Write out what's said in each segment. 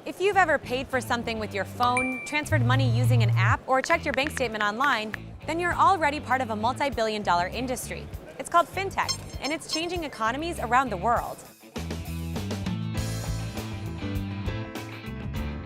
If you've ever paid for something with your phone, transferred money using an app, or checked your bank statement online, then you're already part of a multi-billion-dollar industry. It's called fintech, and it's changing economies around the world.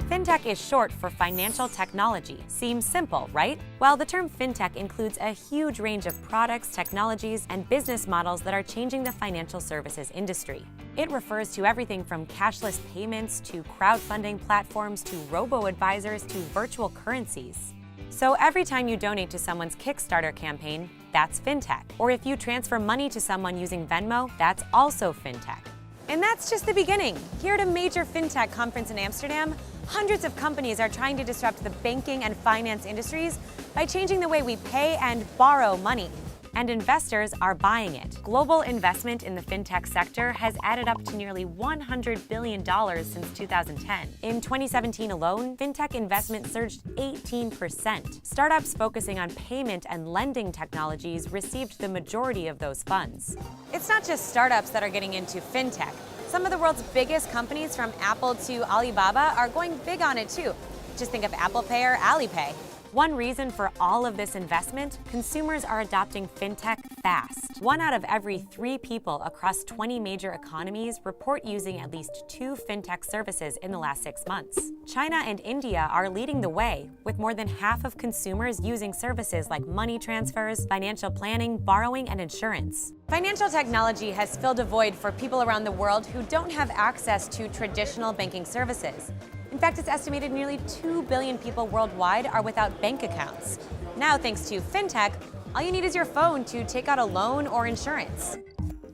Fintech is short for financial technology. Seems simple, right? Well, the term fintech includes a huge range of products, technologies, and business models that are changing the financial services industry. It refers to everything from cashless payments to crowdfunding platforms to robo-advisors to virtual currencies. So every time you donate to someone's Kickstarter campaign, that's fintech. Or if you transfer money to someone using Venmo, that's also fintech. And that's just the beginning. Here at a major fintech conference in Amsterdam, hundreds of companies are trying to disrupt the banking and finance industries by changing the way we pay and borrow money. And investors are buying it. Global investment in the fintech sector has added up to nearly $100 billion since 2010. In 2017 alone, fintech investment surged 18%. Startups focusing on payment and lending technologies received the majority of those funds. It's not just startups that are getting into fintech. Some of the world's biggest companies, from Apple to Alibaba, are going big on it too. Just think of Apple Pay or Alipay. One reason for all of this investment, consumers are adopting fintech fast. 1 out of every 3 people across 20 major economies report using at least 2 fintech services in the last 6 months. China and India are leading the way, with more than half of consumers using services like money transfers, financial planning, borrowing, and insurance. Financial technology has filled a void for people around the world who don't have access to traditional banking services. In fact, it's estimated nearly 2 billion people worldwide are without bank accounts. Now, thanks to fintech, all you need is your phone to take out a loan or insurance.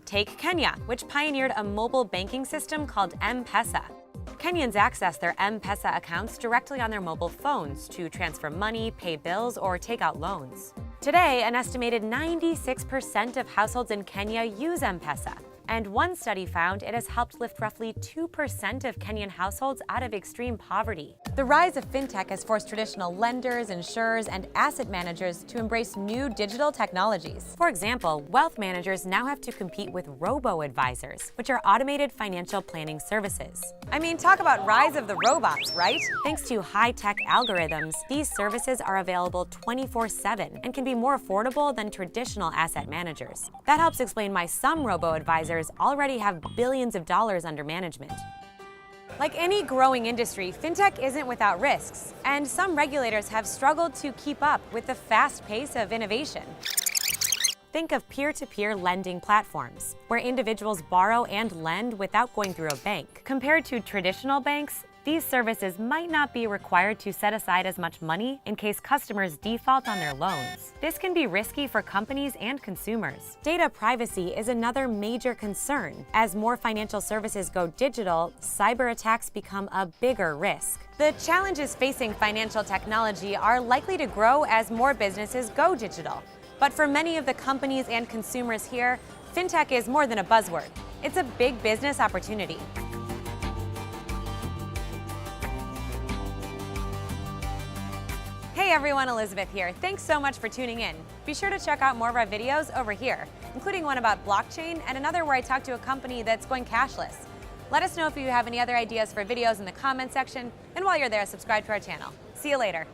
Take Kenya, which pioneered a mobile banking system called M-Pesa. Kenyans access their M-Pesa accounts directly on their mobile phones to transfer money, pay bills, or take out loans. Today, an estimated 96% of households in Kenya use M-Pesa. And one study found it has helped lift roughly 2% of Kenyan households out of extreme poverty. The rise of fintech has forced traditional lenders, insurers, and asset managers to embrace new digital technologies. For example, wealth managers now have to compete with robo-advisors, which are automated financial planning services. I mean, talk about rise of the robots, right? Thanks to high-tech algorithms, these services are available 24/7 and can be more affordable than traditional asset managers. That helps explain why some robo-advisors already have billions of dollars under management. Like any growing industry, fintech isn't without risks, and some regulators have struggled to keep up with the fast pace of innovation. Think of peer-to-peer lending platforms, where individuals borrow and lend without going through a bank. Compared to traditional banks, these services might not be required to set aside as much money in case customers default on their loans. This can be risky for companies and consumers. Data privacy is another major concern. As more financial services go digital, cyber attacks become a bigger risk. The challenges facing financial technology are likely to grow as more businesses go digital. But for many of the companies and consumers here, fintech is more than a buzzword. It's a big business opportunity. Hey everyone, Elizabeth here. Thanks so much for tuning in. Be sure to check out more of our videos over here, including one about blockchain and another where I talk to a company that's going cashless. Let us know if you have any other ideas for videos in the comment section, and while you're there, subscribe to our channel. See you later.